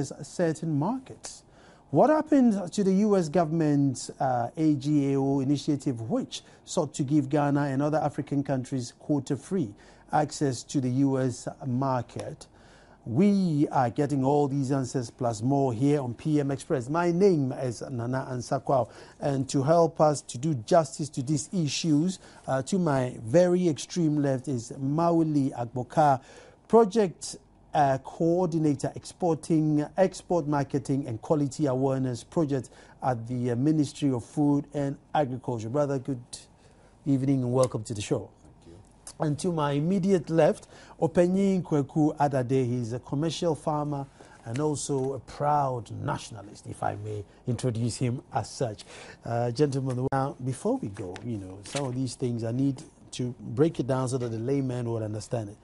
certain markets. What happened to the U.S. government's AGAO initiative, which sought to give Ghana and other African countries quota-free access to the U.S. market? We are getting all these answers plus more here on PM Express. My name is Nana Ansakwao, and to help us to do justice to these issues, to my very extreme left is Mauli Agboka, Project Coordinator, Export Marketing and Quality Awareness Project at the Ministry of Food and Agriculture. Brother, good evening and welcome to the show. And to my immediate left, Openyin Kweku Adade. He's a commercial farmer and also a proud nationalist, if I may introduce him as such. Gentlemen, now, before we go, some of these things I need to break it down so that the layman would understand it.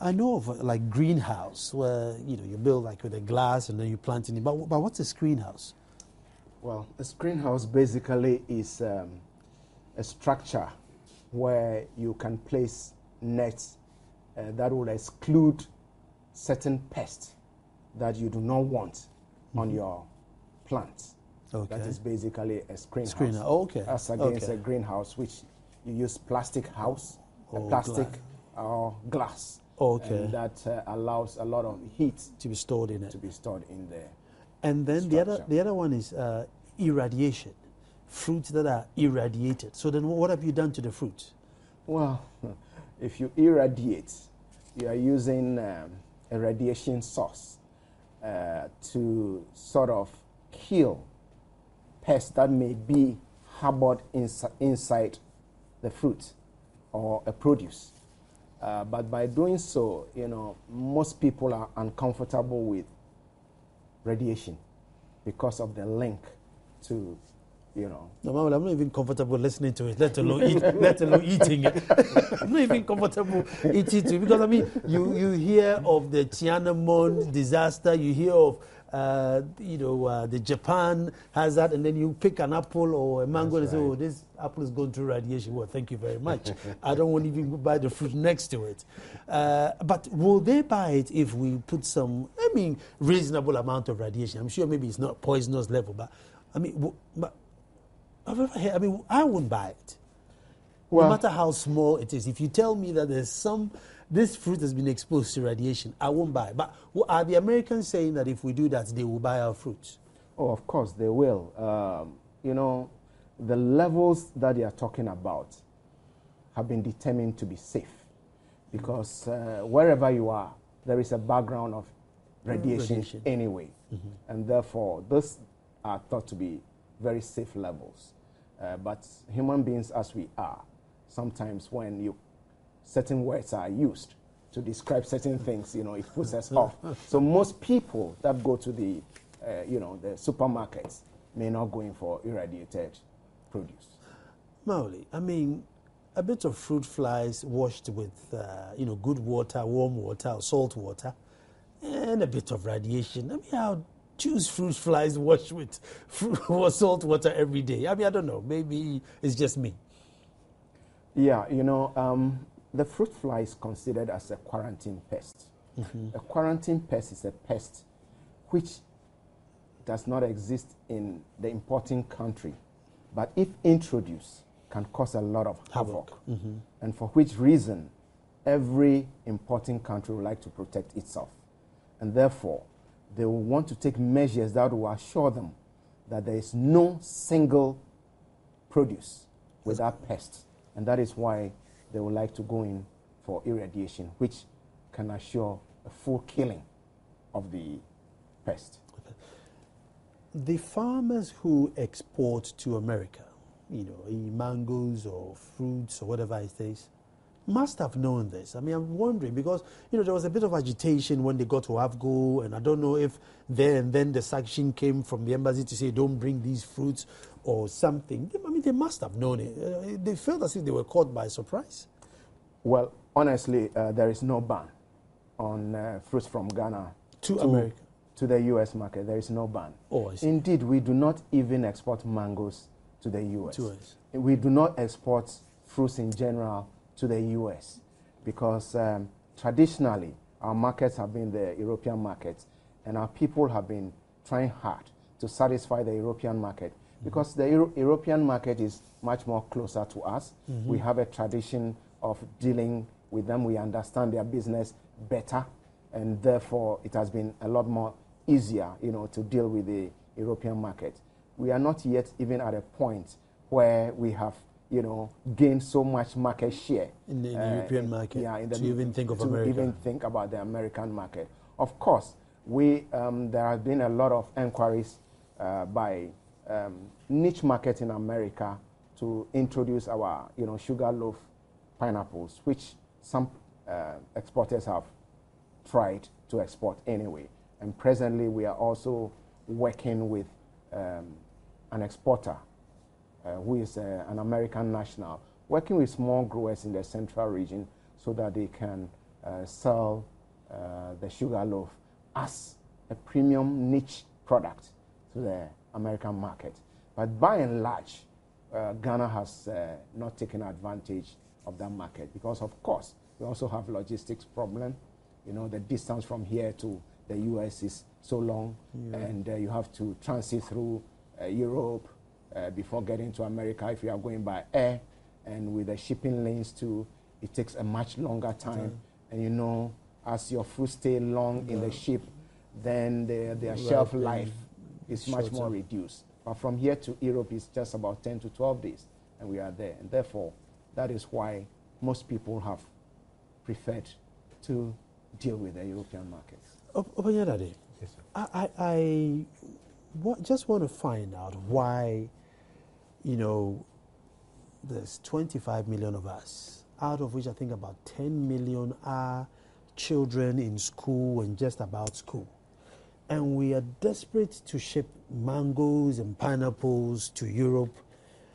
I know of like greenhouse where, you build like with a glass and then you plant in it. But what's a screenhouse? Well, a screenhouse basically is a structure where you can place nets that will exclude certain pests that you do not want on your plants. Okay. That is basically a screenhouse. Okay. As against a greenhouse, which you use plastic house, plastic or glass. Okay. And that allows a lot of heat to be stored in it. To be stored in there. And then the other one is irradiation. Fruits that are irradiated. So then what have you done to the fruit? Well, if you irradiate, you are using a radiation source to sort of kill pests that may be harbored inside the fruit or a produce. But by doing so, most people are uncomfortable with radiation because of the link to No, Mama, I'm not even comfortable listening to it, let alone eating it. I'm not even comfortable eating it because you hear of the Tiananmen disaster, you hear of the Japan has that, and then you pick an apple or a mango and say, oh, this apple is going through radiation. Well, thank you very much. I don't want to even buy the fruit next to it. But will they buy it if we put some, reasonable amount of radiation? I'm sure maybe it's not poisonous level, but I wouldn't buy it. Well, no matter how small it is. If you tell me that this fruit has been exposed to radiation, I won't buy it. But are the Americans saying that if we do that, they will buy our fruits? Oh, of course they will. The levels that they are talking about have been determined to be safe because wherever you are, there is a background of radiation. Anyway. Mm-hmm. And therefore, those are thought to be very safe levels. But human beings as we are, sometimes when certain words are used to describe certain things, it puts us off. So most people that go to the supermarkets may not go in for irradiated produce. Mauli, a bit of fruit flies washed with, good water, warm water, or salt water, and a bit of radiation. How choose fruit flies washed with salt water every day? I don't know. Maybe it's just me. Yeah, the fruit fly is considered as a quarantine pest. Mm-hmm. A quarantine pest is a pest which does not exist in the importing country, but if introduced, can cause a lot of havoc. Mm-hmm. And for which reason, every importing country would like to protect itself. And therefore, they will want to take measures that will assure them that there is no single produce without pests. And that is why they would like to go in for irradiation, which can assure a full killing of the pest. Okay. The farmers who export to America, mangoes or fruits or whatever it is, must have known this. I'm wondering because, there was a bit of agitation when they got to AFGO, and I don't know if then the sanction came from the embassy to say don't bring these fruits or something. They must have known it. They felt as if they were caught by surprise. Well, honestly, there is no ban on fruits from Ghana to America. To the U.S. market. There is no ban. Oh, I see. Indeed, we do not even export mangoes to the U.S. We do not export fruits in general to the U.S. because traditionally our markets have been the European markets, and our people have been trying hard to satisfy the European market, because the European market is much more closer to us. We have a tradition of dealing with them. We understand their business better, and therefore it has been a lot more easier, to deal with the European market. We are not yet even at a point where we have, gained so much market share in the European market. Yeah, to even think of America. To even think about the American market. Of course, there have been a lot of inquiries by niche market in America to introduce our, Sugarloaf pineapples, which some exporters have tried to export anyway. And presently, we are also working with an exporter who is an American national, working with small growers in the central region so that they can sell the Sugarloaf as a premium niche product to the American market. But by and large, Ghana has not taken advantage of that market because, of course, we also have logistics problem. The distance from here to the U.S. is so long, and you have to transit through Europe before getting to America if you are going by air. And with the shipping lanes too, it takes a much longer time. And as your fruit stay long in the ship, then their shelf life is much more reduced. But from here to Europe is just about 10 to 12 days, and we are there. And therefore, that is why most people have preferred to deal with the European markets. Opanyadade, yes, sir. I just want to find out why, there's 25 million of us, out of which I think about 10 million are children in school and just about school. And we are desperate to ship mangoes and pineapples to Europe.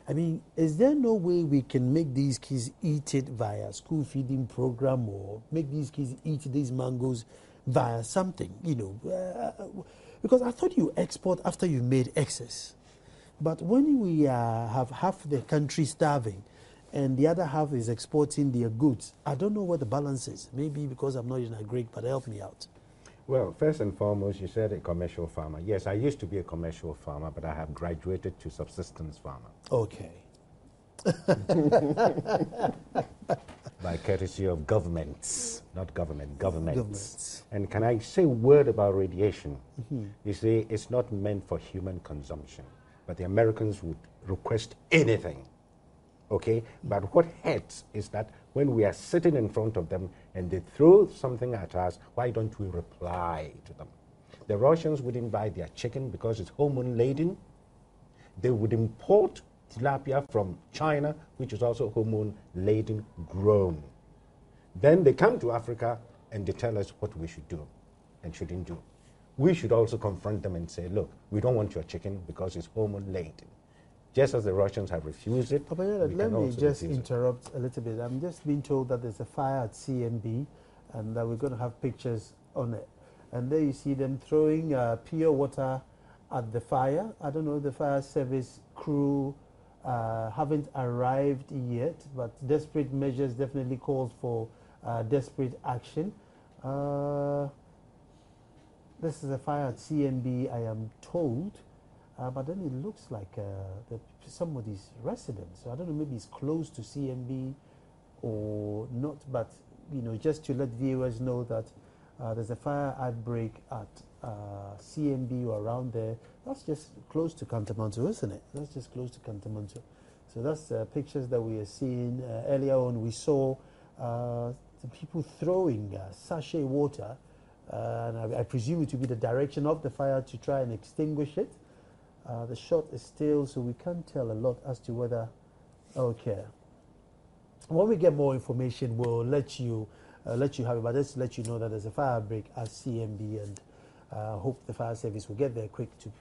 I mean, is there no way we can make these kids eat it via school feeding program, or make these kids eat these mangoes via something, because I thought you export after you made excess. But when we have half the country starving and the other half is exporting their goods, I don't know what the balance is. Maybe because I'm not in a Greek, but help me out. Well, first and foremost, you said a commercial farmer. Yes, I used to be a commercial farmer, but I have graduated to subsistence farmer. Okay. By courtesy of governments, not government, governments. And can I say a word about radiation? You see, it's not meant for human consumption, but the Americans would request anything. Okay? But what hurts is that when we are sitting in front of them and they throw something at us, why don't we reply to them? The Russians wouldn't buy their chicken because it's hormone-laden. They would import tilapia from China, which is also hormone-laden grown. Then they come to Africa and they tell us what we should do and shouldn't do. We should also confront them and say, look, we don't want your chicken because it's hormone-laden. Just as the Russians have refused it. Let me just interrupt a little bit. I'm just being told that there's a fire at CMB and that we're going to have pictures on it. And there you see them throwing pure water at the fire. I don't know, the fire service crew haven't arrived yet, but desperate measures definitely calls for desperate action. This is a fire at CMB, I am told. But then it looks like somebody's residence. So I don't know, maybe it's close to CMB or not. But, just to let viewers know that there's a fire outbreak at CMB or around there. That's just close to Kantamanto, isn't it? That's just close to Kantamanto. So that's pictures that we are seeing. Earlier on, we saw the people throwing sachet water. And I presume it to be the direction of the fire to try and extinguish it. The shot is still, so we can't tell a lot as to whether. Okay. When we get more information, we'll let you have it. But let's let you know that there's a fire break at CMB, and hope the fire service will get there quick to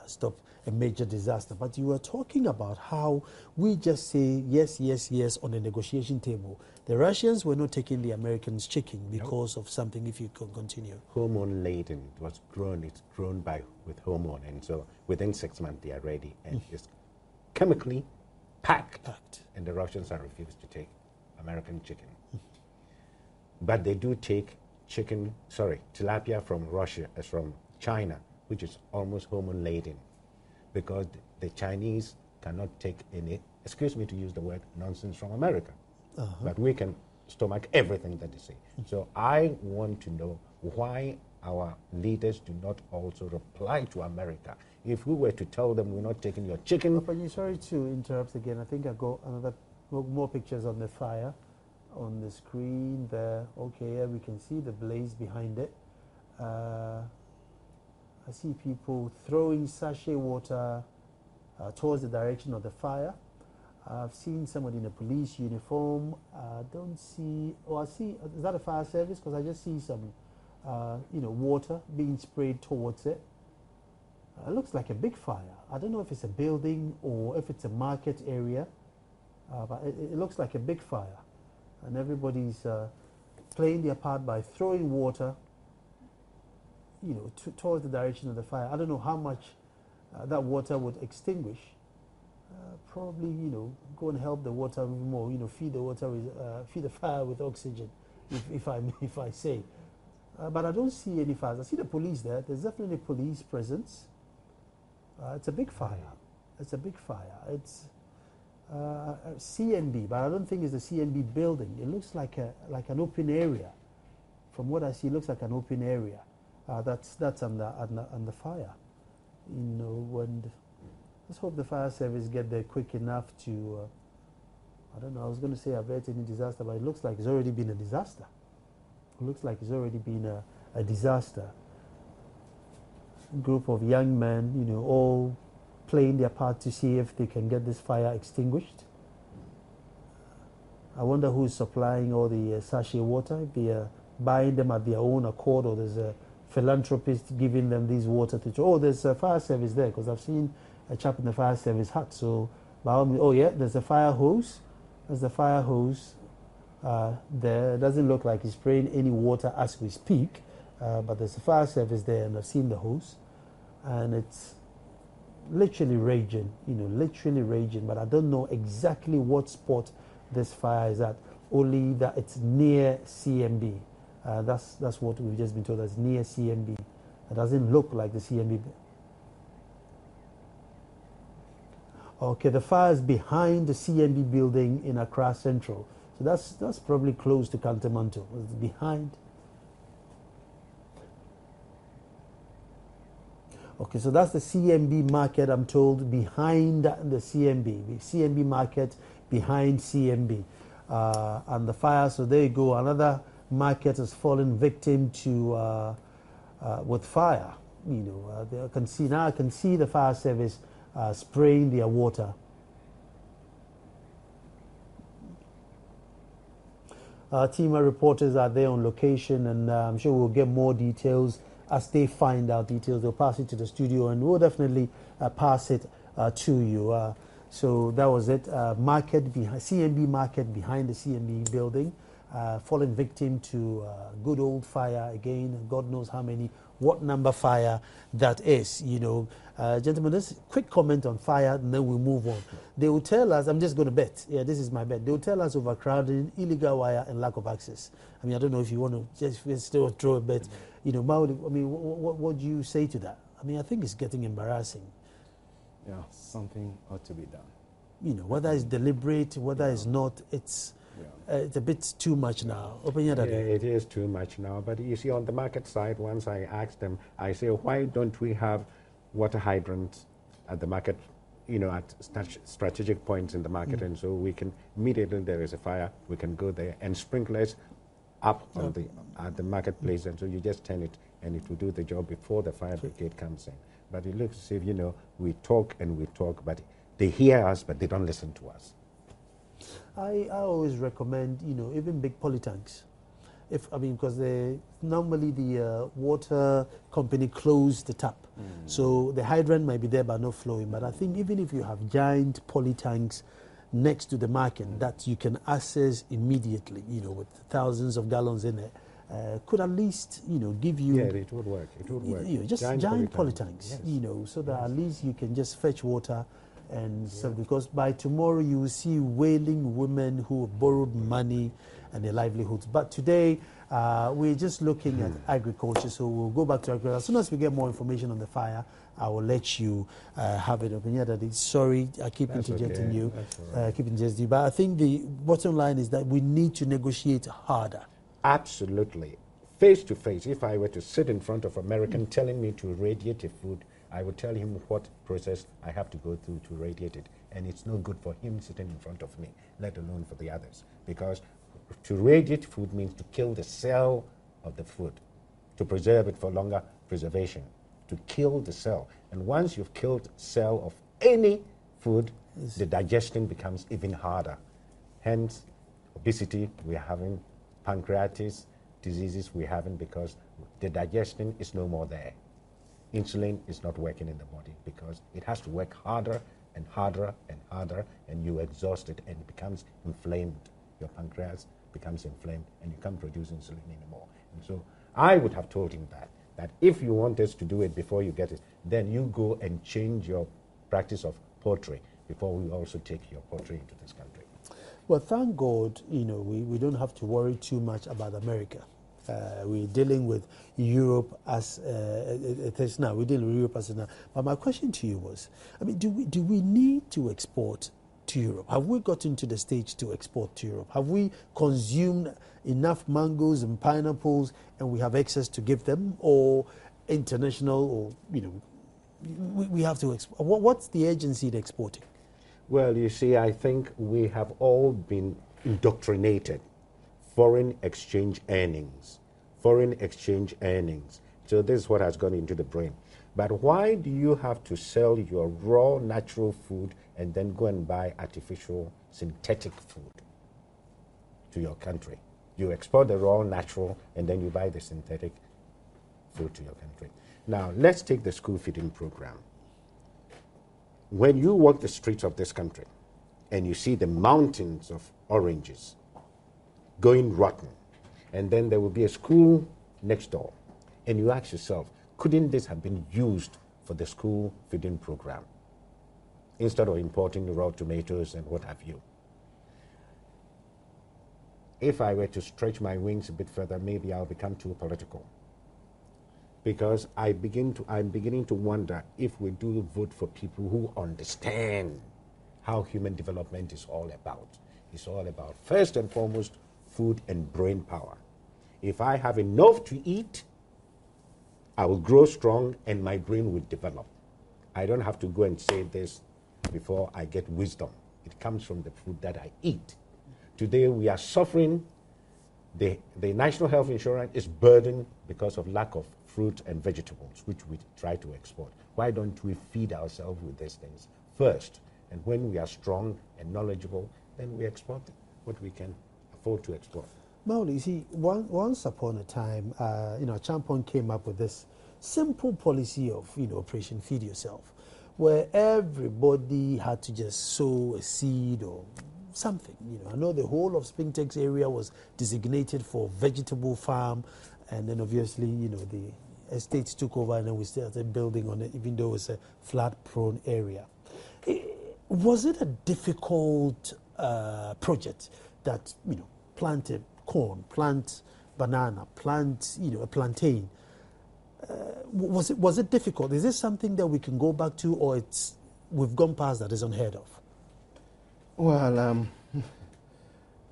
stop a major disaster. But you were talking about how we just say yes, yes, yes on the negotiation table. The Russians were not taking the Americans' chicken because of something, if you could continue. Hormone-laden. It was grown. It's grown with hormone. And so within 6 months, they are ready. And it's chemically packed. And the Russians have refused to take American chicken. But they do take tilapia from Russia, from China, which is almost hormone-laden, because the Chinese cannot take any, excuse me to use the word, nonsense from America. But we can stomach everything that they say. So I want to know why our leaders do not also reply to America. If we were to tell them we're not taking your chicken... But sorry to interrupt again. I think I got another more pictures on the fire on the screen there. Okay, yeah, we can see the blaze behind it. I see people throwing sachet water towards the direction of the fire. I've seen somebody in a police uniform. I don't see, I see, is that a fire service? Because I just see some, water being sprayed towards it. It looks like a big fire. I don't know if it's a building or if it's a market area, but it looks like a big fire. And everybody's playing their part by throwing water, towards the direction of the fire. I don't know how much that water would extinguish. Probably, go and help the water more. Feed the water with, feed the fire with oxygen, if I say. But I don't see any fires. I see the police there. There's definitely police presence. It's a big fire. It's a big fire. It's CMB, but I don't think it's the CMB building. It looks like an open area. From what I see, it looks like an open area. That's on the fire. Let's hope the fire service get there quick enough to, I don't know, I was going to say avert any disaster, but it looks like it's already been a disaster. It looks like it's already been a disaster. A group of young men, all playing their part to see if they can get this fire extinguished. I wonder who's supplying all the sachet water, if they are buying them at their own accord, or there's a philanthropist giving them these water to... Oh, there's a fire service there, because I've seen a chap in the fire service hut. So, oh yeah, there's a fire hose. There's a fire hose there. It doesn't look like he's spraying any water as we speak, but there's a fire service there, and I've seen the hose. And it's literally raging, literally raging, but I don't know exactly what spot this fire is at, only that it's near CMB. That's what we've just been told, that's near CMB. It doesn't look like the CMB. Okay, the fire is behind the CMB building in Accra Central. So that's probably close to Kantamanto. It's behind. Okay, so that's the CMB market, I'm told, behind the CMB. The CMB market behind CMB. And the fire, so there you go, another market has fallen victim to with fire. I can see the fire service spraying their water. Our team of reporters are there on location, and I'm sure we'll get more details as they find out details. They'll pass it to the studio, and we'll definitely pass it to you. So that was it. CMB market behind the CMB building, fallen victim to good old fire again. God knows what number fire that is. Gentlemen, just a quick comment on fire, and then we'll move on. They will tell us, I'm just going to bet, this is my bet, they will tell us overcrowding, illegal wire, and lack of access. I don't know if you want to just still throw a bet. What do you say to that? I think it's getting embarrassing. Yeah, something ought to be done. Whether it's deliberate, whether it's not, it's a bit too much now. It is too much now. But you see, on the market side, once I asked them, I say, why don't we have water hydrants at the market, at strategic points in the market, and so we can immediately there is a fire, we can go there, and sprinklers up on at the marketplace, and so you just turn it, and it will do the job before the fire brigade comes in. But it looks as if we talk and we talk, but they hear us, but they don't listen to us. I always recommend, even big polytanks. Because normally the water company close the tap. So the hydrant might be there but not flowing. But I think even if you have giant polytanks next to the market that you can access immediately, with thousands of gallons in it, could at least, give you... Yeah, it would work. It would work. Just giant polytanks, yes. So that at least you can just fetch water. And so, because by tomorrow you will see wailing women who borrowed money and their livelihoods. But today, We're just looking at agriculture, so we'll go back to agriculture. As soon as we get more information on the fire, I will let you have it. Sorry, I keep interjecting you. Keep interjecting you. But I think the bottom line is that we need to negotiate harder. Absolutely. Face to face, if I were to sit in front of American telling me to irradiate a food, I would tell him what process I have to go through to irradiate it. And it's no good for him sitting in front of me, let alone for the others. Because to irradiate food means to kill the cell of the food, to preserve it for longer preservation, to kill the cell. And once you've killed cell of any food, the digestion becomes even harder. Hence, obesity we're having, pancreatitis diseases we're having, because the digestion is no more there. Insulin is not working in the body because it has to work harder and harder and harder, and you exhaust it and it becomes inflamed. Your pancreas becomes inflamed and you can't produce insulin anymore. And so I would have told him that if you want us to do it before you get it, then you go and change your practice of poultry before we also take your poultry into this country. Well, thank God, we don't have to worry too much about America. We're dealing with Europe as it is now. We're dealing with Europe as it is now. But my question to you was, do we need to export to Europe? Have we gotten to the stage to export to Europe? Have we consumed enough mangoes and pineapples and we have excess to give them, or international, or we have to export? What's the urgency in exporting? Well, you see, I think we have all been indoctrinated. Foreign exchange earnings. So this is what has gone into the brain. But why do you have to sell your raw natural food and then go and buy artificial synthetic food to your country? You export the raw natural and then you buy the synthetic food to your country. Now, let's take the school feeding program. When you walk the streets of this country and you see the mountains of oranges going rotten, and then there will be a school next door, and you ask yourself, couldn't this have been used for the school feeding program instead of importing raw tomatoes and what have you? If I were to stretch my wings a bit further, maybe I'll become too political, because I'm beginning to wonder if we do vote for people who understand how human development is all about. It's all about, first and foremost, food and brain power. If I have enough to eat, I will grow strong and my brain will develop. I don't have to go and say this before I get wisdom. It comes from the food that I eat. Today we are suffering. The National Health Insurance is burdened because of lack of fruit and vegetables, which we try to export. Why don't we feed ourselves with these things first? And when we are strong and knowledgeable, then we export what we can afford to export. Maoli, you see, once upon a time, Champon came up with this simple policy of, Operation Feed Yourself, where everybody had to just sow a seed or something. I know the whole of Spintex area was designated for vegetable farm, and then obviously, the estates took over, and then we started building on it, even though it's a flood-prone area. Was it a difficult project that, plant a corn, plant banana, plant, a plantain? Was it difficult? Is this something that we can go back to, or we've gone past that, is unheard of? Well,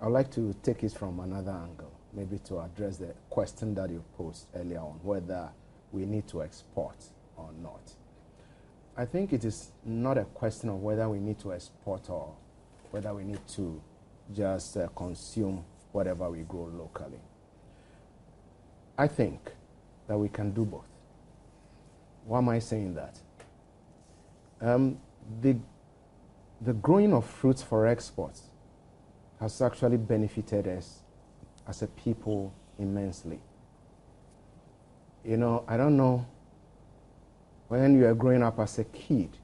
I'd like to take it from another angle, maybe to address the question that you posed earlier on, whether we need to export or not. I think it is not a question of whether we need to export or whether we need to just consume whatever we grow locally. I think that we can do both. Why am I saying that? The growing of fruits for exports has actually benefited us as a people immensely. I don't know, when you are growing up as a kid,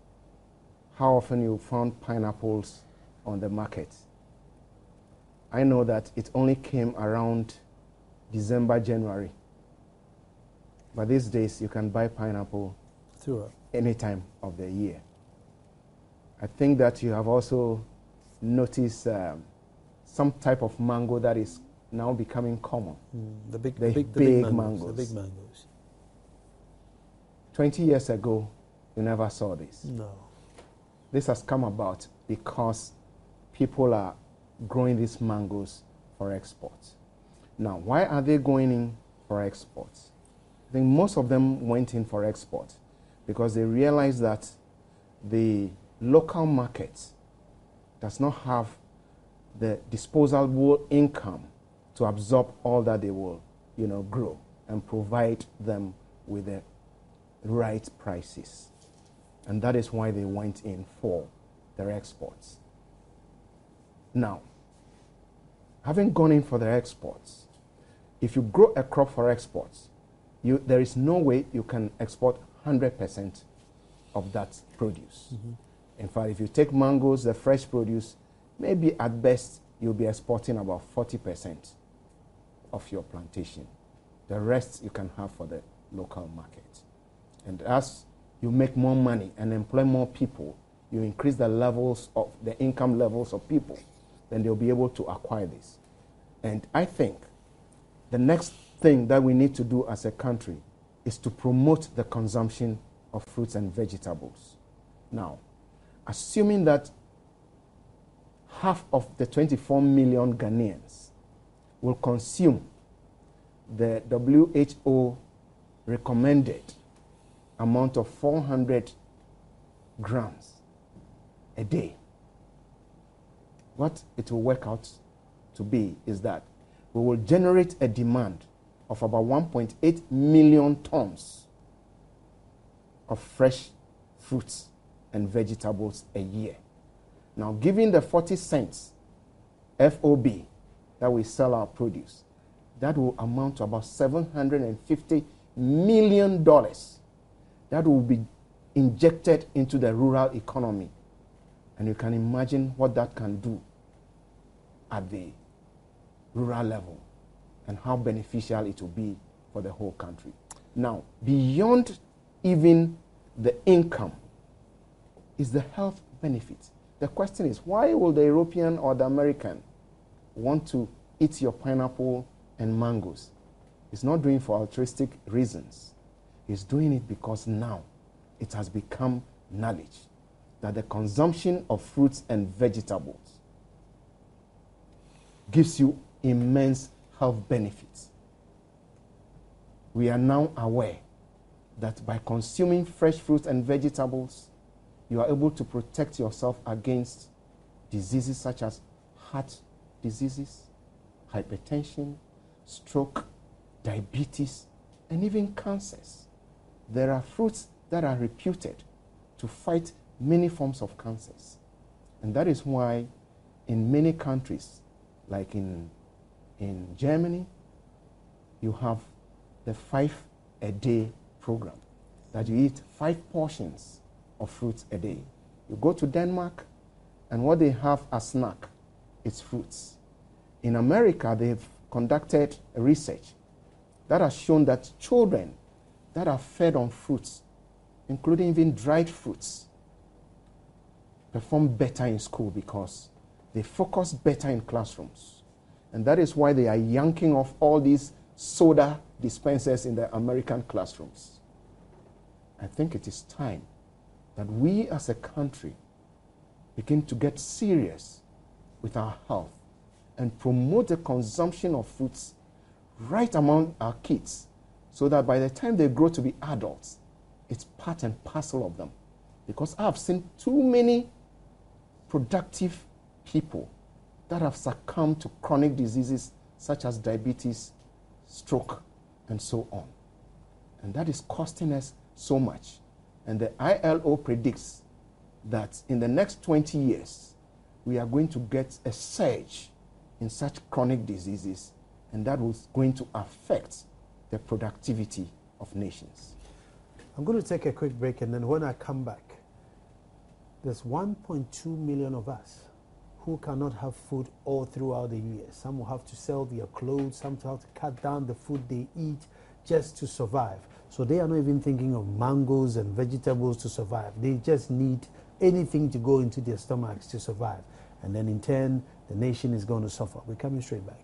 how often you found pineapples on the market. I know that it only came around December, January. But these days, you can buy pineapple throughout any time of the year. I think that you have also noticed some type of mango that is now becoming common. The big mangoes. The big mangoes. 20 years ago, you never saw this. No. This has come about because people are growing these mangoes for export. Now, why are they going in for export? I think most of them went in for export because they realized that the local market does not have the disposable income to absorb all that they will, grow and provide them with the right prices. And that is why they went in for their exports. Now, having gone in for their exports, if you grow a crop for exports, there is no way you can export 100% of that produce. In fact, if you take mangoes, the fresh produce, maybe at best you'll be exporting about 40% of your plantation. The rest you can have for the local market. And as you make more money and employ more people, you increase the levels of the income levels of people, then they'll be able to acquire this. And I think the next thing that we need to do as a country is to promote the consumption of fruits and vegetables. Now, assuming that half of the 24 million Ghanaians will consume the WHO recommended amount of 400 grams a day, what it will work out to be is that we will generate a demand of about 1.8 million tons of fresh fruits and vegetables a year. Now, given the 40 cents FOB that we sell our produce, that will amount to about $750 million that will be injected into the rural economy. And you can imagine what that can do at the rural level and how beneficial it will be for the whole country. Now, beyond even the income is the health benefits. The question is, why will the European or the American want to eat your pineapple and mangoes? It's not doing it for altruistic reasons. It's doing it because now it has become knowledge that the consumption of fruits and vegetables gives you immense health benefits. We are now aware that by consuming fresh fruits and vegetables, you are able to protect yourself against diseases such as heart diseases, hypertension, stroke, diabetes, and even cancers. There are fruits that are reputed to fight many forms of cancers. And that is why in many countries, like in Germany, you have the 5-a-day program, that you eat 5 portions of fruits a day. You go to Denmark, and what they have as snack is fruits. In America, they've conducted a research that has shown that children that are fed on fruits, including even dried fruits, perform better in school because they focus better in classrooms. And that is why they are yanking off all these soda dispensers in the American classrooms. I think it is time that we as a country begin to get serious with our health and promote the consumption of fruits right among our kids so that by the time they grow to be adults, it's part and parcel of them. Because I've seen too many productive people that have succumbed to chronic diseases such as diabetes, stroke, and so on. And that is costing us so much. And the ILO predicts that in the next 20 years, we are going to get a surge in such chronic diseases, and that was going to affect the productivity of nations. I'm going to take a quick break, and then when I come back, there's 1.2 million of us who cannot have food all throughout the year. Some will have to sell their clothes, some will have to cut down the food they eat just to survive. So they are not even thinking of mangoes and vegetables to survive. They just need anything to go into their stomachs to survive. And then in turn, the nation is going to suffer. We're coming straight back.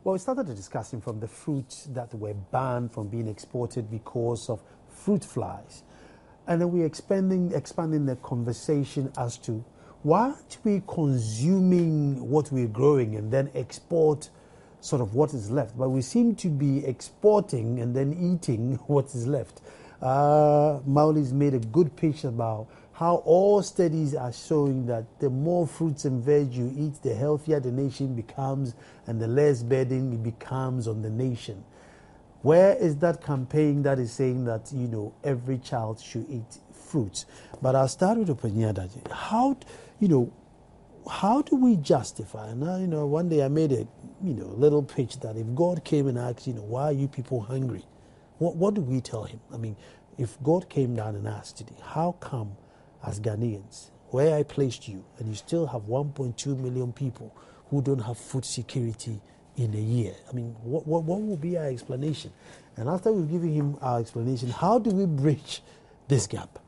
Well, we started discussing from the fruits that were banned from being exported because of fruit flies. And then we're expanding the conversation as to why aren't we consuming what we're growing and then export sort of what is left? But we seem to be exporting and then eating what is left. Mauli's made a good pitch about how all studies are showing that the more fruits and veg you eat, the healthier the nation becomes and the less burden it becomes on the nation. Where is that campaign that is saying that, you know, every child should eat fruits? But I'll start with Opanyadaji. How do we justify? And, you know, one day I made a, you know, little pitch that if God came and asked, you know, why are you people hungry? What do we tell him? I mean, if God came down and asked today, how come as Ghanaians, where I placed you, and you still have 1.2 million people who don't have food security in a year? I mean, what will be our explanation? And after we've given him our explanation, how do we bridge this gap?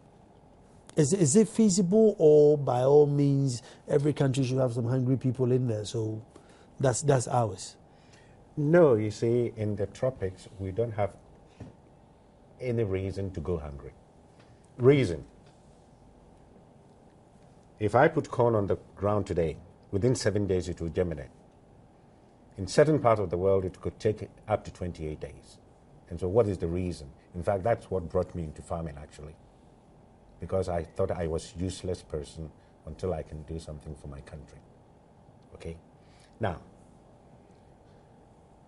Is it feasible, or by all means, every country should have some hungry people in there, so that's ours? No, you see, in the tropics, we don't have any reason to go hungry. Reason. If I put corn on the ground today, within 7 days it will germinate. In certain parts of the world, it could take up to 28 days. And so what is the reason? In fact, that's what brought me into farming, actually, because I thought I was a useless person until I can do something for my country. Okay? Now,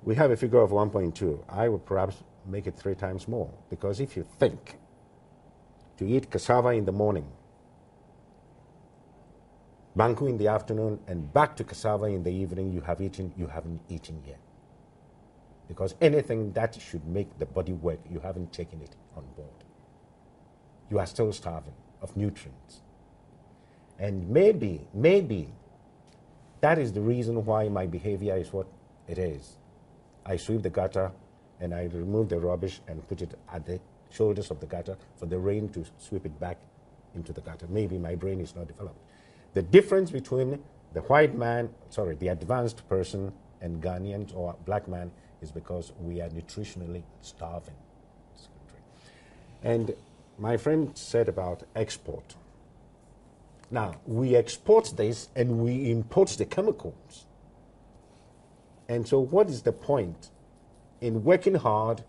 we have a figure of 1.2. I would perhaps make it 3 times more, because if you think to eat cassava in the morning, banku in the afternoon, and back to cassava in the evening, you haven't eaten yet. Because anything that should make the body work, you haven't taken it on board. You are still starving of nutrients. And maybe that is the reason why my behavior is what it is. I sweep the gutter and I remove the rubbish and put it at the shoulders of the gutter for the rain to sweep it back into the gutter. Maybe my brain is not developed. The difference between the the advanced person and Ghanaians or black man is because we are nutritionally starving in this country. And my friend said about export. Now, we export this and we import the chemicals. And so what is the point in working hard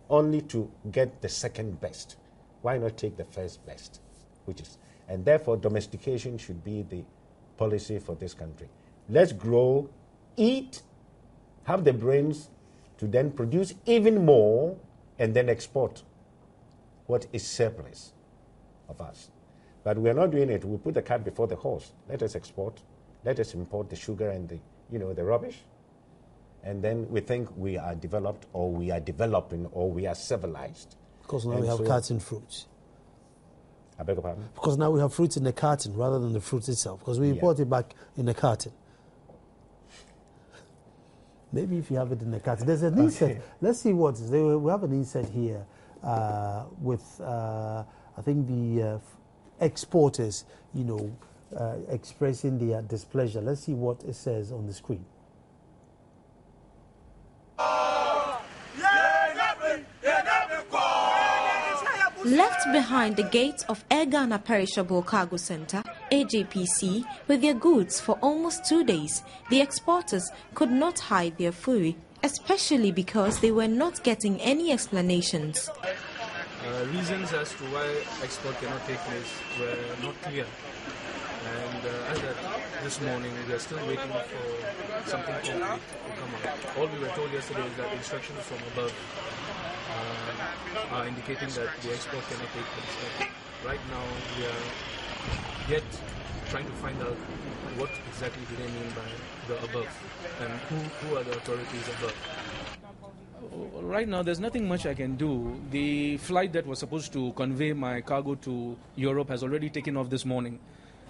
only to get the second best? Why not take the first best? And therefore, domestication should be the policy for this country. Let's grow, eat, have the brains to then produce even more and then export what is surplus of us. But we're not doing it. We put the cart before the horse. Let us export. Let us import the sugar and the rubbish. And then we think we are developed, or we are developing, or we are civilized. Because now we have carton fruits. I beg your pardon? Because now we have fruits in the carton rather than the fruit itself. Because we import it back in the carton. Maybe if you have it in the carton. There's an insert. Let's see what is there. We have an insert here with, I think, the exporters, expressing their displeasure. Let's see what it says on the screen. Left behind the gates of Air Ghana Perishable Cargo Center, AJPC, with their goods for almost 2 days, the exporters could not hide their fury, especially because they were not getting any explanations. Reasons as to why export cannot take place were not clear. And as of this morning, we are still waiting for something concrete to come out. All we were told yesterday is that instructions from above are indicating that the export cannot take place. But right now, we are yet trying to find out what exactly do they mean by the above, and who are the authorities above. Right now, there's nothing much I can do. The flight that was supposed to convey my cargo to Europe has already taken off this morning.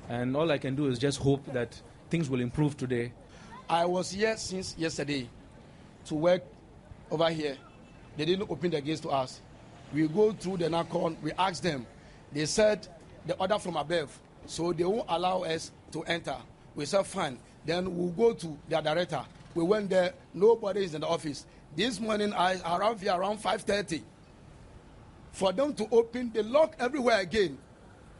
And all I can do is just hope that things will improve today. I was here since yesterday to work over here. They didn't open the gates to us. We go through the NACON, we asked them. They said the order from above, so they won't allow us to enter. We said fine. Then we'll go to their director. We went there, nobody is in the office. This morning, I arrived here around 5:30. For them to open, they lock everywhere again.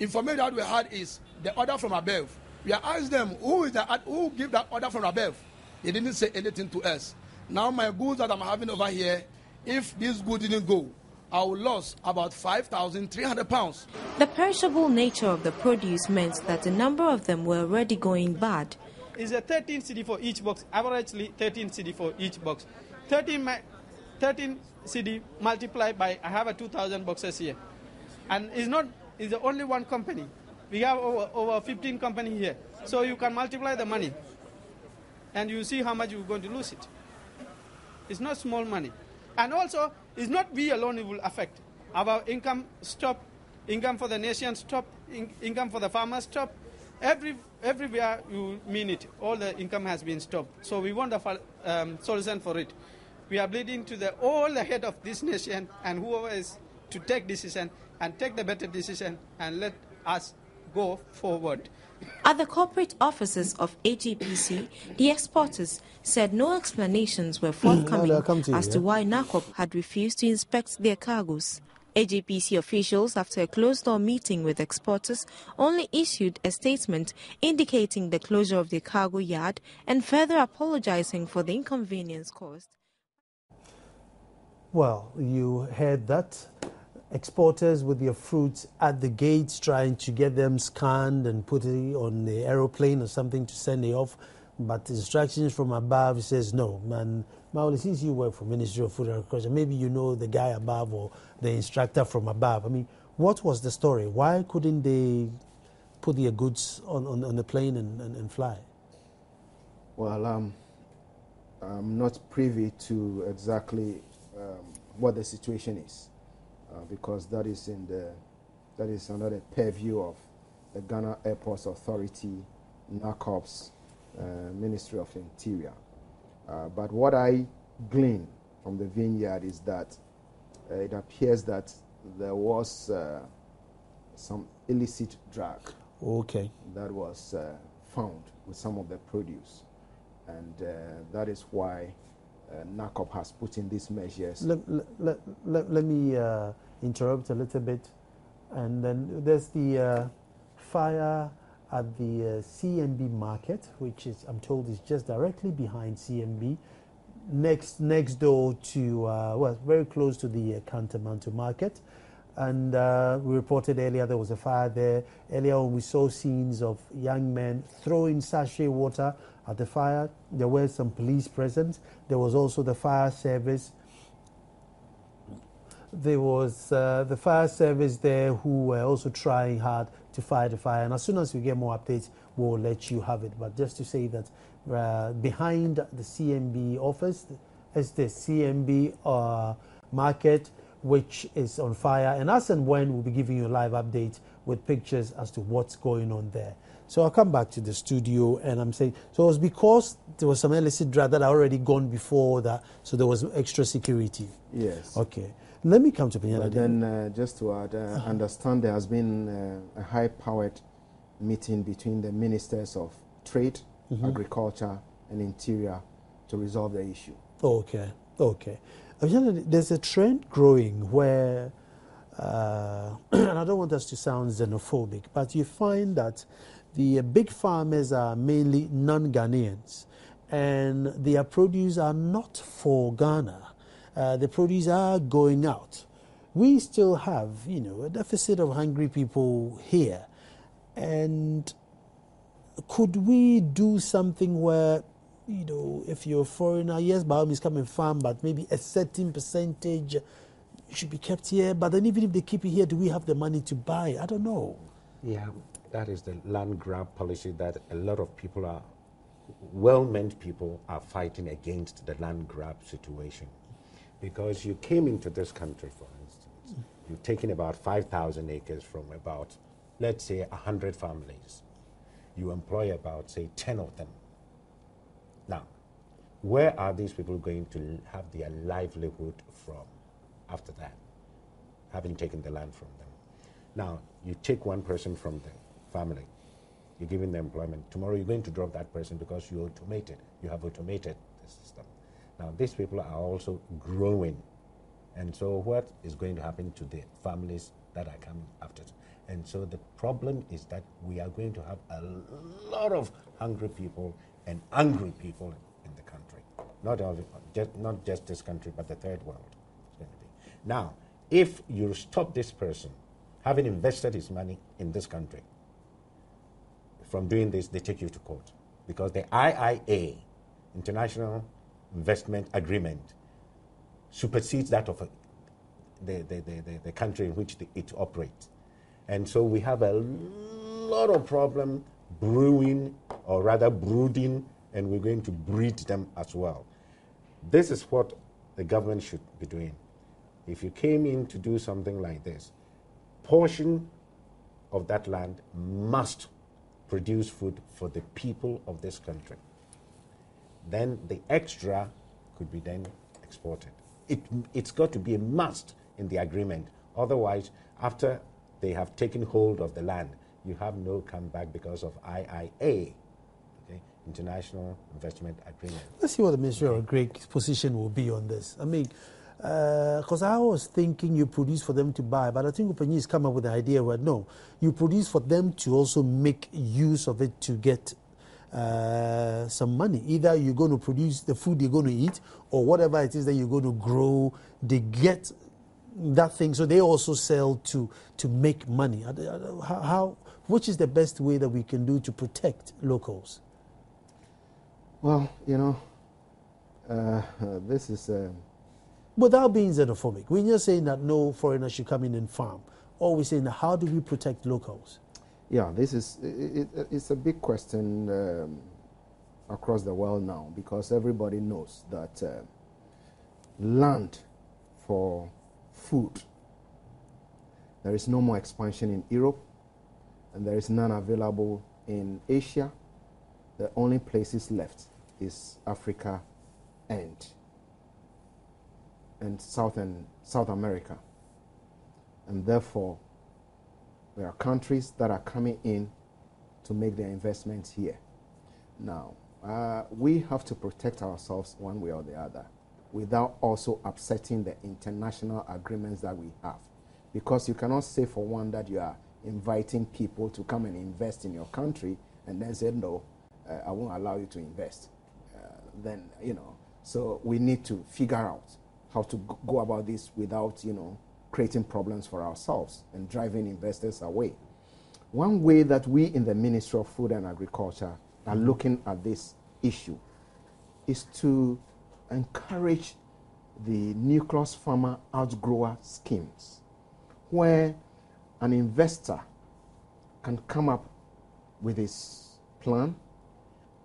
Information that we had is the order from above. We asked them, who gave that order from above? They didn't say anything to us. Now my goods that I'm having over here, if this good didn't go, I will lose about 5,300 pounds. The perishable nature of the produce meant that a number of them were already going bad. It's a 13 CD for each box, averagely 13 CD for each box. 13 CD multiplied by, I have a 2,000 boxes here. And it's the only one company. We have over 15 companies here. So you can multiply the money and you see how much you're going to lose it. It's not small money. And also, it's not we alone it will affect. Our income stop, income for the nation stop, income for the farmers stop. Everywhere you mean it, all the income has been stopped. So we want a solution for it. We are bleeding to all the head of this nation and whoever is to take decision and take the better decision and let us go forward. At the corporate offices of AGPC, the exporters said no explanations were forthcoming as to why NACOP had refused to inspect their cargoes. AGPC officials, after a closed-door meeting with exporters, only issued a statement indicating the closure of the cargo yard and further apologizing for the inconvenience caused. Well, you heard that. Exporters with their fruits at the gates trying to get them scanned and put it on the aeroplane or something to send it off. But instructions from above says no. Man, Maoli, since you work for Ministry of Food and Agriculture, maybe you know the guy above or the instructor from above. I mean, what was the story? Why couldn't they put their goods on the plane and fly? Well, I'm not privy to exactly what the situation is. Because that is under the purview of the Ghana Airports Authority, NACOPS, Ministry of Interior. But what I glean from the vineyard is that it appears that there was some illicit drug that was found with some of the produce, and that is why NACOP has put in these measures. Let me interrupt a little bit. And then there's the fire at the CMB market, which is, I'm told, is just directly behind CMB, next door to, well, very close to the Kantamanto market. And we reported earlier there was a fire there. Earlier on we saw scenes of young men throwing sachet water at the fire. There were some police present. There was also the fire service. There was the fire service there who were also trying hard to fight the fire. And as soon as we get more updates, we'll let you have it. But just to say that behind the CMB office is the CMB market, which is on fire. And as and when, we'll be giving you a live update with pictures as to what's going on there. So I'll come back to the studio and I'm saying, so it was because there was some illicit drug that had already gone before that, so there was extra security. Yes. Okay. Let me come to Pinyana. Then just to add, I understand there has been a high-powered meeting between the ministers of Trade, Agriculture and Interior to resolve the issue. Okay. There's a trend growing where, and I don't want us to sound xenophobic, but you find that the big farmers are mainly non-Ghanaians, and their produce are not for Ghana. The produce are going out. We still have, a deficit of hungry people here. And could we do something where, if you're a foreigner, yes, by all means come and farm, but maybe a certain percentage should be kept here. But then even if they keep it here, do we have the money to buy? I don't know. Yeah, that is the land grab policy that a lot of people are, well-meant people are fighting against the land grab situation. Because you came into this country, for instance, you've taken about 5,000 acres from about, let's say, 100 families. You employ about, say, 10 of them. Now, where are these people going to have their livelihood from after that, having taken the land from them? Now, you take one person from the family, you're giving them employment. Tomorrow you're going to drop that person because you have automated the system. Now, these people are also growing. And so what is going to happen to the families that are coming after? And so the problem is that we are going to have a lot of hungry people and angry people in the country. Not just this country, but the third world. It's going to be. Now, if you stop this person, having invested his money in this country, from doing this, they take you to court. Because the IIA, International Investment Agreement, supersedes that of the country in which it operates. And so we have a lot of problem brewing, or rather brooding, and we're going to breed them as well. This is what the government should be doing. If you came in to do something like this, portion of that land must produce food for the people of this country. Then the extra could be then exported. It's got to be a must in the agreement. Otherwise, after they have taken hold of the land, you have no comeback because of IIA, okay? International Investment Agreement. Let's see what the Ministry of Agri's position will be on this. I mean, because I was thinking you produce for them to buy, but I think Upanyi has come up with the idea where no, you produce for them to also make use of it to get some money. Either you're going to produce the food you're going to eat, or whatever it is that you're going to grow, they get that thing, so they also sell to make money. Which is the best way that we can do to protect locals? Well, you know, this is... Without being xenophobic, we're just saying that no foreigner should come in and farm. Or we're saying, how do we protect locals? Yeah, this is, it's a big question across the world now, because everybody knows that land for food, there is no more expansion in Europe, and there is none available in Asia. The only places left is Africa and South America. And therefore, there are countries that are coming in to make their investments here. Now, we have to protect ourselves one way or the other without also upsetting the international agreements that we have. Because you cannot say for one that you are inviting people to come and invest in your country and then say, no, I won't allow you to invest. Then, you know, so we need to figure out how to go about this without, you know, creating problems for ourselves and driving investors away. One way that we in the Ministry of Food and Agriculture are looking at this issue is to encourage the nucleus farmer outgrower schemes, where an investor can come up with his plan,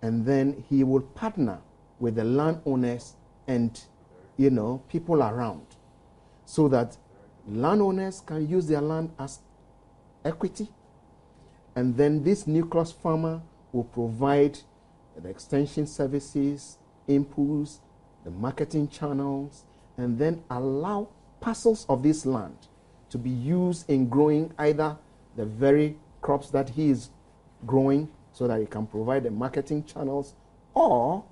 and then he will partner with the landowners and, you know, people around, so that landowners can use their land as equity, and then this nucleus farmer will provide the extension services, inputs, the marketing channels, and then allow parcels of this land to be used in growing either the very crops that he is growing, so that he can provide the marketing channels, or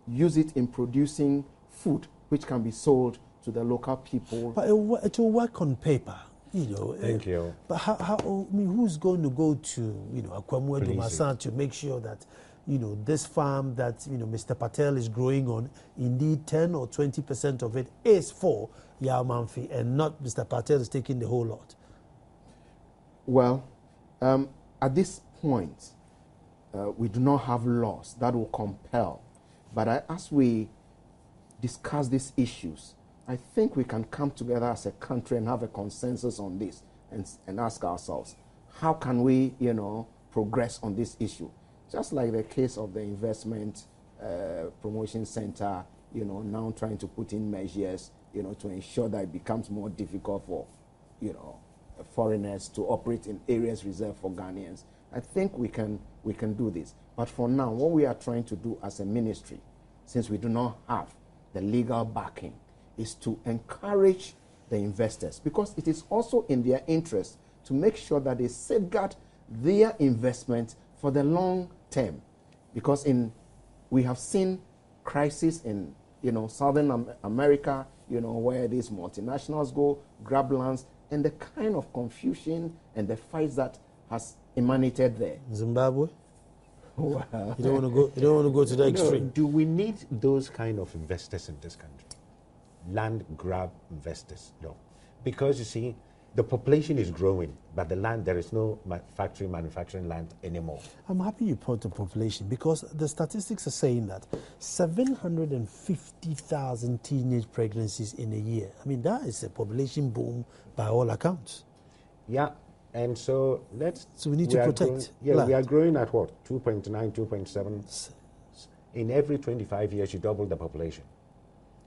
use it in producing food which can be sold to the local people. But it will work on paper, you know. Thank you. But how, I mean, who's going to go to, you know, Akwamu Dumasa to make sure that, you know, this farm that, you know, Mr. Patel is growing on, indeed 10 or 20% of it is for Yao Mamfi, and not Mr. Patel is taking the whole lot? Well, at this point, we do not have laws that will compel. But as we discuss these issues, I think we can come together as a country and have a consensus on this, and ask ourselves, how can we, you know, progress on this issue? Just like the case of the Investment Promotion Center, you know, now trying to put in measures, you know, to ensure that it becomes more difficult for, you know, foreigners to operate in areas reserved for Ghanaians. I think we can do this. But for now, what we are trying to do as a ministry, since we do not have the legal backing, is to encourage the investors, because it is also in their interest to make sure that they safeguard their investment for the long term. Because we have seen crisis in, Southern America, where these multinationals go, grab lands, and the kind of confusion and the fights that has emanated there. Zimbabwe? Well, You don't want to go to the extreme. Do we need those kind of investors in this country? Land grab investors? No. Because you see, the population is growing, but the land, there is no manufacturing land anymore. I'm happy you put the population because the statistics are saying that 750,000 teenage pregnancies in a year. I mean, that is a population boom by all accounts. Yeah, and so we need to protect. We are growing at what? 2.9, 2.7. In every 25 years, you double the population.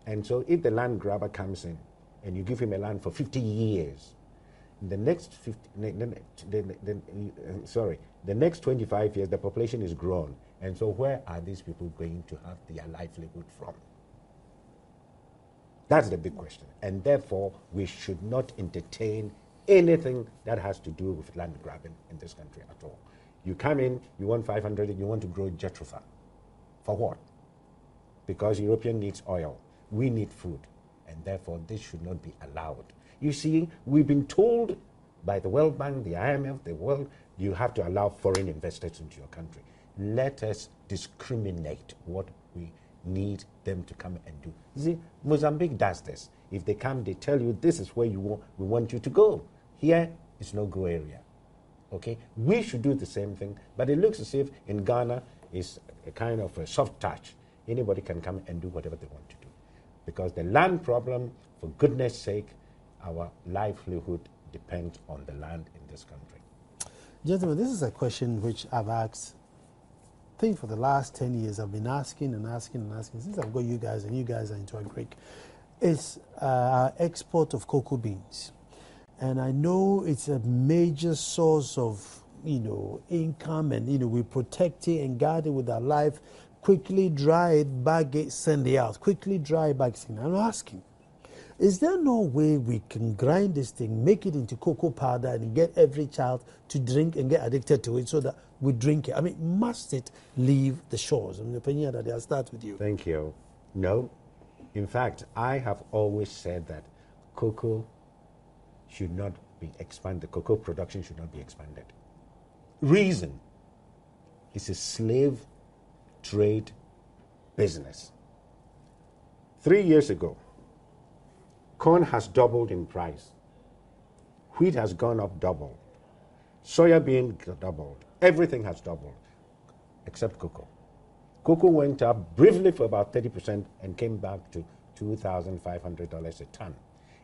And so if the land grabber comes in and you give him a land for 50 years, the next 25 years, the population is grown. And so where are these people going to have their livelihood from? That's the big question. And therefore, we should not entertain anything that has to do with land grabbing in this country at all. You come in, you want 500, and you want to grow Jatropha. For what? Because European needs oil. We need food. And therefore, this should not be allowed. You see, we've been told by the World Bank, the IMF, the world, you have to allow foreign investors into your country. Let us discriminate what we need them to come and do. You see, Mozambique does this. If they come, they tell you this is where we want you to go. Here is no go area. Okay? We should do the same thing, but it looks as if in Ghana is a kind of a soft touch. Anybody can come and do whatever they want to do. Because the land problem, for goodness sake, our livelihood depends on the land in this country. Gentlemen, this is a question which I've asked, I think for the last 10 years, I've been asking since I've got you guys and you guys are into agric. It's export of cocoa beans. And I know it's a major source of, income and, we protect it and guard it with our life. Quickly dry it, bag it, send it out. Quickly dry it, bag it, send it out. I'm asking, is there no way we can grind this thing, make it into cocoa powder and get every child to drink and get addicted to it so that we drink it? I mean, must it leave the shores? I'll start with you. Thank you. No. In fact, I have always said that cocoa should not be expanded. Cocoa production should not be expanded. Reason is a slave trade business. 3 years ago, corn has doubled in price. Wheat has gone up double. Soya bean doubled. Everything has doubled except cocoa. Cocoa went up briefly for about 30% and came back to $2,500 a ton.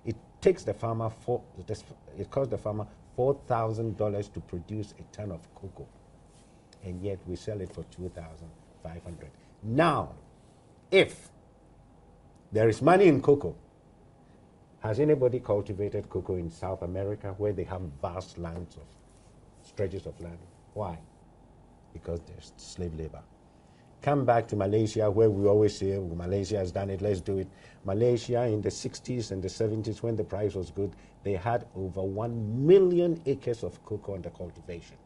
It takes the farmer it costs the farmer $4,000 to produce a ton of cocoa, and yet we sell it for $2,500. Now, if there is money in cocoa, has anybody cultivated cocoa in South America where they have vast lands of stretches of land? Why? Because there's slave labor. Come back to Malaysia, where we always say, Malaysia has done it, let's do it. Malaysia in the 60s and the 70s, when the price was good, they had over 1 million acres of cocoa under cultivation.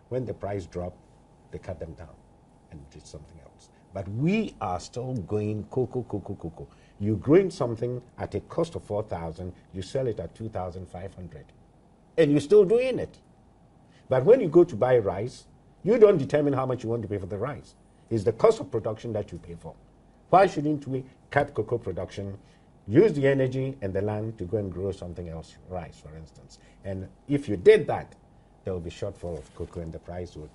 When the price dropped, they cut them down and did something else. But we are still going cocoa. You're growing something at a cost of 4,000, you sell it at 2,500, and you're still doing it. But when you go to buy rice, you don't determine how much you want to pay for the rice. It's the cost of production that you pay for. Why shouldn't we cut cocoa production, use the energy and the land to go and grow something else, rice, for instance? And if you did that, there will be shortfall of cocoa and the price would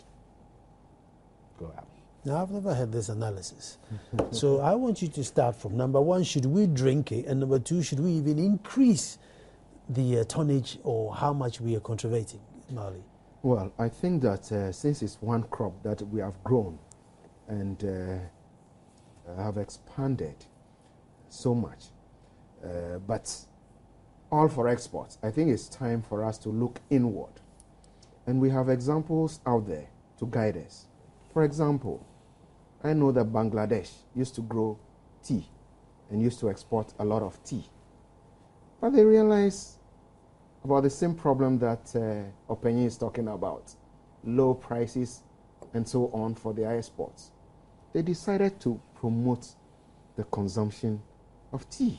go up. Now, I've never had this analysis. So I want you to start from number one, should we drink it? And number two, should we even increase the tonnage or how much we are conservating, Marley? Well, I think that since it's one crop that we have grown and have expanded so much, but all for exports, I think it's time for us to look inward. And we have examples out there to guide us. For example, I know that Bangladesh used to grow tea and used to export a lot of tea. But they realized about the same problem that Openyi is talking about, low prices and so on for their exports. they decided to promote the consumption of tea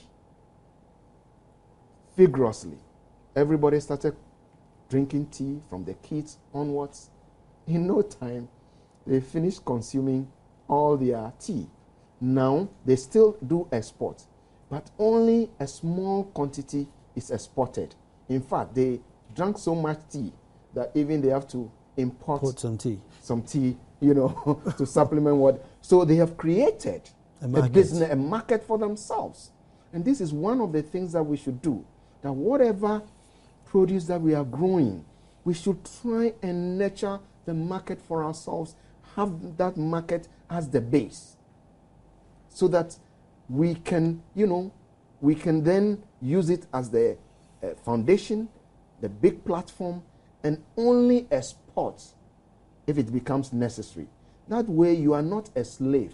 vigorously. Everybody started drinking tea from the kids onwards. In no time, they finished consuming all their tea. Now, they still do export, but only a small quantity is exported. In fact, they drank so much tea that even they have to import some tea, to supplement what. So they have created a business, a market for themselves. And this is one of the things that we should do, that whatever produce that we are growing, we should try and nurture the market for ourselves, have that market as the base, so that we can, we can then use it as the foundation, the big platform, and only export if it becomes necessary. That way you are not a slave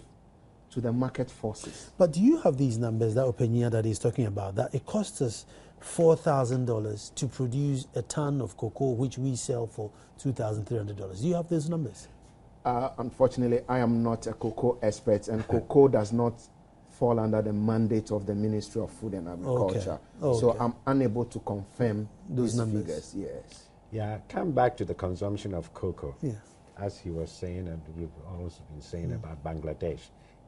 to the market forces. But do you have these numbers that Openia that he's talking about, that it costs us $4,000 to produce a ton of cocoa, which we sell for $2,300? Do you have those numbers? Unfortunately, I am not a cocoa expert, and cocoa does not fall under the mandate of the Ministry of Food and Agriculture. Okay. So I'm unable to confirm those numbers. Figures. Yes. Yeah, come back to the consumption of cocoa. Yeah. As he was saying, and we've also been saying about Bangladesh,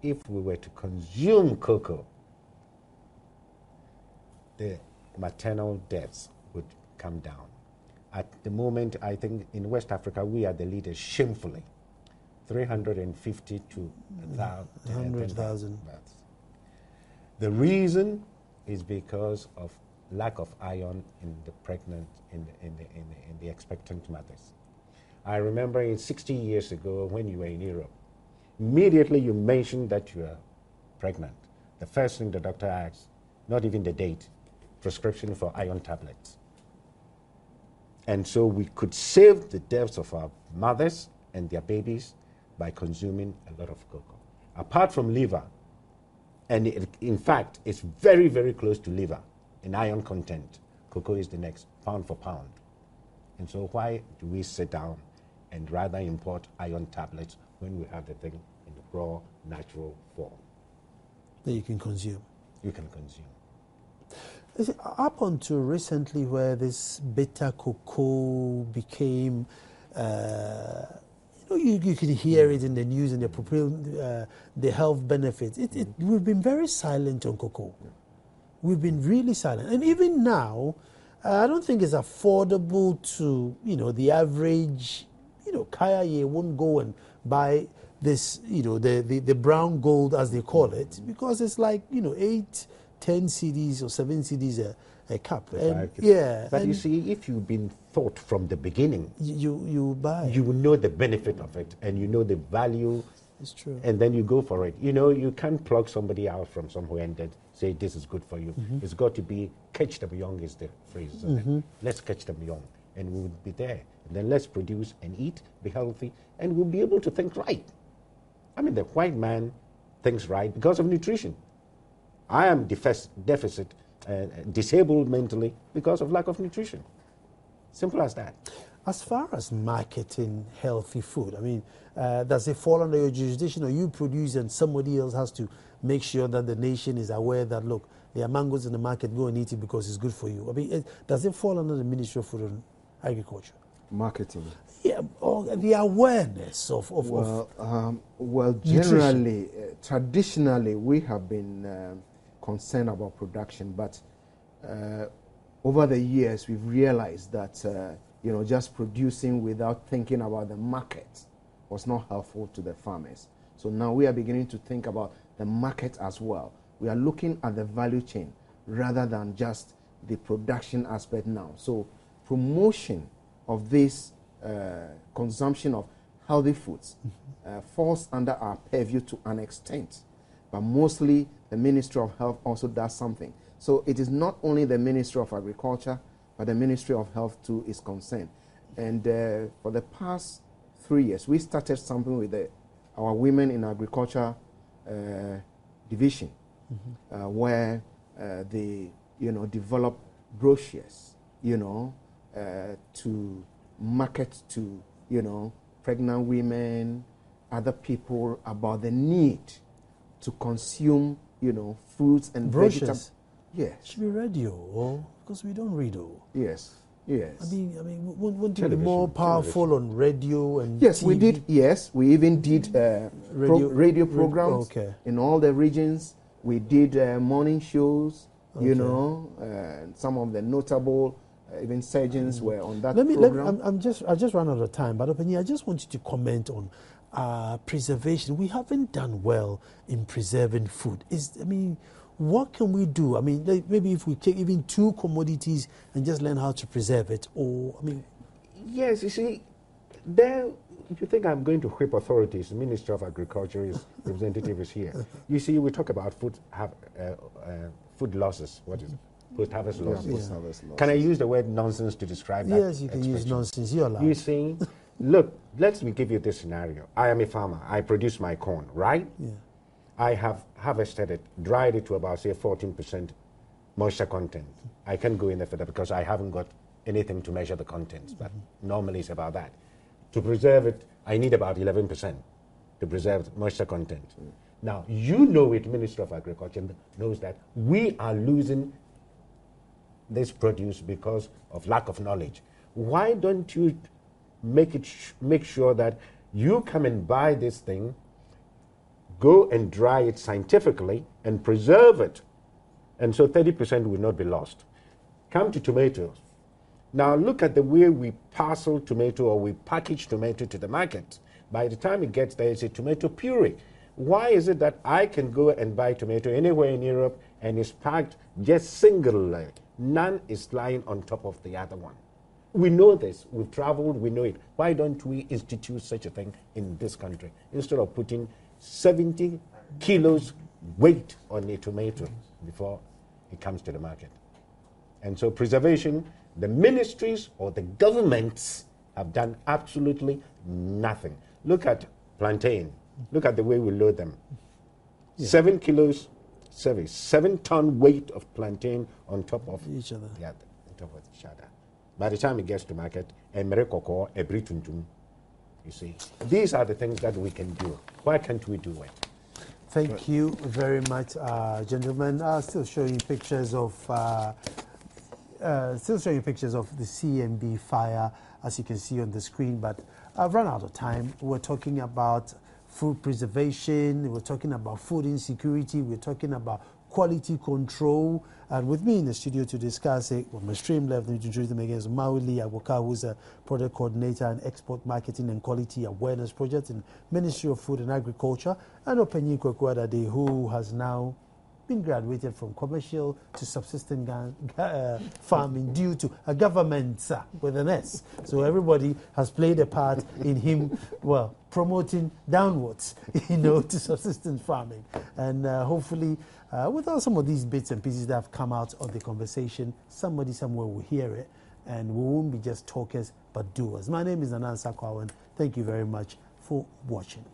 if we were to consume cocoa, the maternal deaths would come down. At the moment, I think in West Africa, we are the leaders shamefully. 350 to 100,000. The reason is because of lack of iron in the pregnant, in the expectant mothers. I remember 60 years ago when you were in Europe, immediately you mentioned that you are pregnant. The first thing the doctor asks, not even the date, prescription for iron tablets. And so we could save the deaths of our mothers and their babies by consuming a lot of cocoa. Apart from liver, and in fact, it's very, very close to liver in iron content. Cocoa is the next, pound for pound. And so why do we sit down and rather import iron tablets when we have the thing in the raw, natural form? That you can consume. You can consume. Up until recently, where this bitter cocoa became, you can hear it in the news and the health benefits. We've been very silent on cocoa. We've been really silent. And even now, I don't think it's affordable to, the average, Kaya won't go and buy this, the brown gold, as they call it, because it's like, 8, 10 CDs or 7 CDs a cup. And, yeah. But you see, if you've been taught from the beginning, you buy. You will know the benefit of it, and you know the value. It's true. And then you go for it. You can't plug somebody out from somewhere and then say this is good for you. Mm-hmm. It's got to be catch them young is the phrase, isn't it? Let's catch them young, and we will be there. And then let's produce and eat, be healthy, and we'll be able to think right. I mean, the white man thinks right because of nutrition. I am deficit, disabled mentally because of lack of nutrition. Simple as that. As far as marketing healthy food, I mean, does it fall under your jurisdiction, or you produce and somebody else has to make sure that the nation is aware that, look, there are mangoes in the market, go and eat it because it's good for you? I mean, does it fall under the Ministry of Food and Agriculture? Marketing. Yeah, or the awareness of generally, traditionally, we have been concerned about production, but over the years, we've realized that just producing without thinking about the market was not helpful to the farmers. So now we are beginning to think about the market as well. We are looking at the value chain rather than just the production aspect now. So promotion of this consumption of healthy foods falls under our purview to an extent, but mostly the Ministry of Health also does something. So it is not only the Ministry of Agriculture, but the Ministry of Health too is concerned. And for the past 3 years, we started something with our Women in Agriculture division, where they, develop brochures, to market to, pregnant women, other people about the need to consume, fruits and vegetables. Yes. It should be radio, because we don't read. Yes. Yes. I mean, wouldn't it be more powerful on radio and Yes, TV? we did. Yes, we even did radio programs in all the regions. We did morning shows. Some of the notable even surgeons were on that program. I just ran out of time, but Openi, I just want you to comment on preservation. We haven't done well in preserving food. What can we do? I mean, maybe if we take even 2 commodities and just learn how to preserve it, Yes, you see, there, if you think I'm going to whip authorities, the Minister of Agriculture representative is here. You see, we talk about food losses. What is it? Post-harvest losses. Post-harvest losses. Can I use the word nonsense to describe that? Yes, you can use nonsense. You're allowed. You see, look, let me give you this scenario. I am a farmer. I produce my corn, right? Yeah. I have harvested it, dried it to about, say, 14% moisture content. I can't go any further because I haven't got anything to measure the contents, but normally it's about that. To preserve it, I need about 11% to preserve moisture content. Now, you know it, Minister of Agriculture knows that we are losing this produce because of lack of knowledge. Why don't you make sure that you come and buy this thing, go and dry it scientifically and preserve it, and so 30% will not be lost. Come to tomatoes. Now look at the way we parcel tomato or we package tomato to the market. By the time it gets there, it's a tomato puree. Why is it that I can go and buy tomato anywhere in Europe and it's packed just single? None is lying on top of the other one. We know this. We've traveled. We know it. Why don't we institute such a thing in this country instead of putting 70 kilos weight on a tomato before it comes to the market? And so preservation, the ministries or the governments have done absolutely nothing. Look at plantain. Look at the way we load them. Yeah. 7 ton weight of plantain on top of each other. Yeah, on top of each other. By the time it gets to market, you see, these are the things that we can do. Why can't we do it? Thank you very much, gentlemen. Still showing pictures of the CMB fire, as you can see on the screen. But I've run out of time. We're talking about food preservation. We're talking about food insecurity. We're talking about quality control. And with me in the studio to discuss it, on my stream left, to introduce them again, is Mauli Awoka, who's a product coordinator and export marketing and quality awareness project in Ministry of Food and Agriculture, and Openi Kwekwadade, who has now been graduated from commercial to subsistence farming due to a government with an S. So everybody has played a part in him, promoting downwards, to subsistence farming. And hopefully, without some of these bits and pieces that have come out of the conversation, somebody somewhere will hear it, and we won't be just talkers, but doers. My name is Anand Sakwawan. Thank you very much for watching.